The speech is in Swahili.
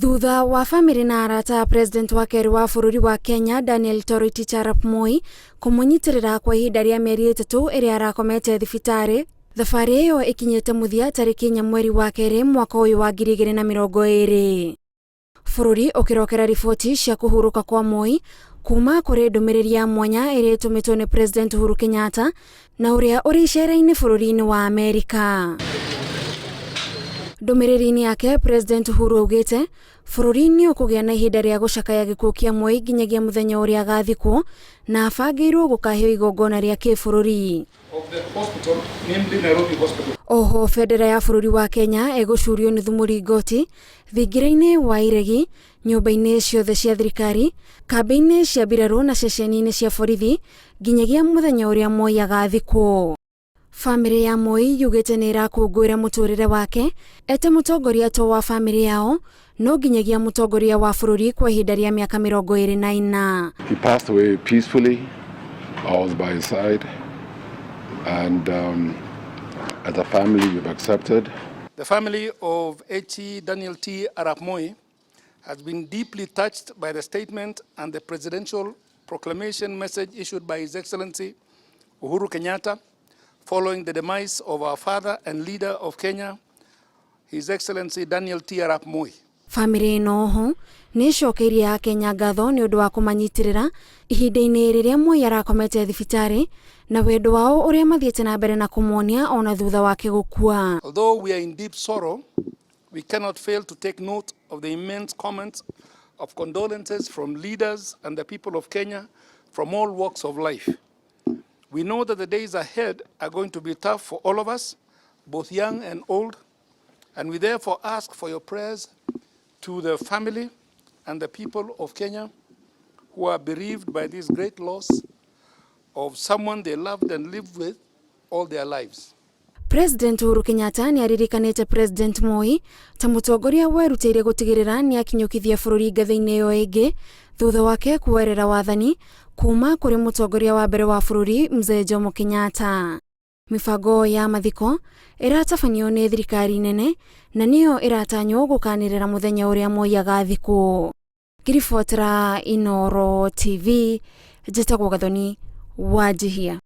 Thutha wa Bamiri na arata president wa keeri wa bururi wa Kenya Daniel Toroitich Moi kumunyitirira kwa ihinda ria mieri 3 iria arakomete thibitari, thabari iyo ikinyite muthia tariki 4 mweri wa keeri mwaka uyu wa 2020. Bururi ukirokera riboti cia kuhuruka kwa Moi kuma kuri ndumiriri ya mwanya iria itumitwo ni President Uhuru Kenyatta na uria uri icera-ini bururi-ini wa Amerika. Ndumiriri-ini yake President Uhuru augite bururi ni ukugia na ihinda ria gucakaya gikuo kia Moi nginyagia muthenya uria agathikwo na abangirwo gukaheo igongona ria kibururi. Oho bendera ya bururi wa Kenya egucurio nuthu muringoti thingira-ini wa iregi, nyumba-ini ciothe cia thirikari, kambi-ini cia mbiraru na ceceni-ini cia borithi nginyagia muthenya uria Moi agathikwo. Bamiri ya Moi yugite ni irakungwira muturire wake ete mutongoria to wa bamiri yao no nginyagia mutongoria wa bururi kwa ihinda ria miaka 24. He passed away peacefully. I was by his side, and as a family we've accepted. The family of Kenya Daniel Toroitich Moi has been deeply touched by the statement and the presidential proclamation message issued by His Excellency Uhuru Kenyatta following the demise of our father and leader of Kenya, His Excellency Daniel Toroitich Moi. Bamiri ino ho ni cokeirie Kenya ngatho ni undu wa kumanyitirira ihinda-ini riria Moi arakomete thibitari na wendo wao uria mathiete na mbere na kumuonia ona thutha wake gukua. Although we are in deep sorrow, we cannot fail to take note of the immense comments of condolences from leaders and the people of Kenya from all walks of life. We know that the days ahead are going to be tough for all of us, both young and old, and we therefore ask for your prayers to the family and the people of Kenya who are bereaved by this great loss of someone they loved and lived with all their lives. President Uhuru Kenyatta ni aririkanite President Moi ta mutongoria werutire gutigirira ni akinyukithia bururi ngatho-ini iyo ingi thutha wake kuoyerera wathani kuma kuri mutongoria wa mbere wa bururi Mzee Jomo Kenyatta. Mibango ya mathiko iratabanio ni thirikari nene na niyo iratanywo gukanirira muthenya uria Moi agathikwo. Ngiribotera Inooro TV, njitagwo Gathoni wa Jihia.